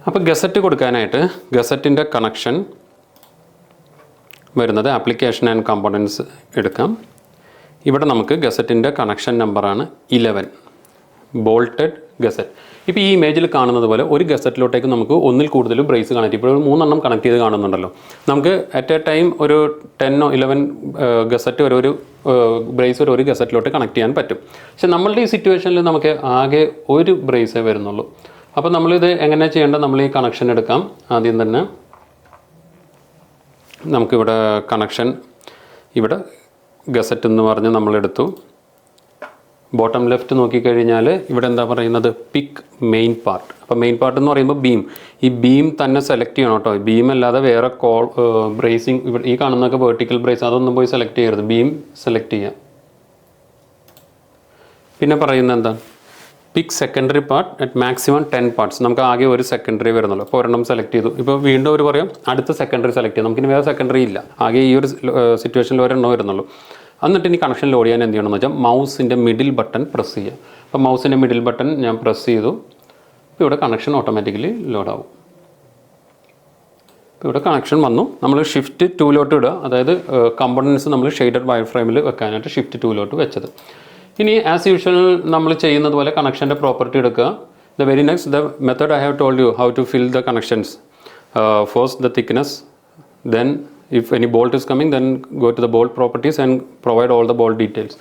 അപ്പോൾ ഗസറ്റ് കൊടുക്കാനായിട്ട് ഗസറ്റിൻ്റെ കണക്ഷൻ വരുന്നത് ആപ്ലിക്കേഷൻ ആൻഡ് കമ്പോണൻസ് എടുക്കാം. ഇവിടെ നമുക്ക് ഗസറ്റിൻ്റെ കണക്ഷൻ നമ്പറാണ് 11 ബോൾട്ടഡ് ഗസറ്റ്. ഇപ്പോൾ ഈ ഇമേജിൽ കാണുന്നത് പോലെ ഒരു ഗസറ്റിലോട്ടേക്ക് നമുക്ക് ഒന്നിൽ കൂടുതൽ ബ്രേസ് കണക്ട് ഇപ്പോൾ 3 കണക്ട് ചെയ്ത് കാണുന്നുണ്ടല്ലോ. നമുക്ക് അറ്റ് എ ടൈം ഒരു 10 or 11 ഗസറ്റ് ഒരു ബ്രേസ് ഒരു ഗസറ്റിലോട്ട് കണക്ട് ചെയ്യാൻ പറ്റും. പക്ഷെ നമ്മളുടെ ഈ സിറ്റുവേഷനിൽ നമുക്ക് ആകെ ഒരു ബ്രേസേ വരുന്നുള്ളൂ. അപ്പോൾ നമ്മളിത് എങ്ങനെ ചെയ്യേണ്ടത്? നമ്മൾ ഈ കണക്ഷൻ എടുക്കാം. ആദ്യം തന്നെ നമുക്കിവിടെ കണക്ഷൻ ഇവിടെ ഗസറ്റ് എന്ന് പറഞ്ഞ് നമ്മളെടുത്തു. ബോട്ടം ലെഫ്റ്റ് നോക്കിക്കഴിഞ്ഞാൽ ഇവിടെ എന്താ പറയുന്നത്? പിക്ക് മെയിൻ പാർട്ട്. അപ്പോൾ മെയിൻ പാർട്ട് എന്ന് പറയുമ്പോൾ ബീം. ഈ ബീം തന്നെ സെലക്ട് ചെയ്യണം കേട്ടോ. ബീം അല്ലാതെ വേറെ ബ്രേസിങ് ഇവിടെ ഈ കാണുന്നതൊക്കെ വെർട്ടിക്കൽ ബ്രേസ് അതൊന്നും പോയി സെലക്ട് ചെയ്യരുത്. ബീം സെലക്ട് ചെയ്യാം. പിന്നെ പറയുന്നത് എന്താ? Pick secondary part at maximum 10 parts. നമുക്ക് ആകെ ഒരു സെക്കൻഡറി വരുന്നുള്ളൂ. അപ്പോൾ ഒരെണ്ണം സെലക്ട് ചെയ്തു. ഇപ്പോൾ വീണ്ടും ഒരു പറയാം അടുത്ത സെക്കൻഡറി സെലക്ട് ചെയ്യാം. നമുക്കിനി വേറെ സെക്കൻഡറി ഇല്ല. ആകെ ഈ ഒരു സിറ്റുവേഷനിൽ ഒരെണ്ണം വരുന്നുള്ളൂ. എന്നിട്ട് ഇനി കണക്ഷൻ ലോഡ് ചെയ്യാൻ എന്ത് ചെയ്യണമെന്ന് വെച്ചാൽ മൗസിൻ്റെ മിഡിൽ ബട്ടൺ പ്രസ് ചെയ്യുക. അപ്പോൾ മൗസിൻ്റെ മിഡിൽ ബട്ടൺ ഞാൻ പ്രസ് ചെയ്തു. ഇപ്പോൾ ഇവിടെ കണക്ഷൻ ഓട്ടോമാറ്റിക്കലി ലോഡാവും. ഇപ്പോൾ ഇവിടെ കണക്ഷൻ വന്നു. നമ്മൾ ഷിഫ്റ്റ് 2 ഇടുക. അതായത് കമ്പോണൻസ് നമ്മൾ ഷെയ്ഡഡ് വയർ ഫ്രെയിമിൽ വെക്കാനായിട്ട് ഷിഫ്റ്റ് 2 വെച്ചത്. ഇനി ആസ് യൂഷ്വൽ നമ്മൾ ചെയ്യുന്നത് പോലെ കണക്ഷൻ്റെ പ്രോപ്പർട്ടി എടുക്കുക. The very next the method I have told you how to fill the connections. First the thickness, then if any bolt is coming, then go to the bolt properties and provide all the bolt details.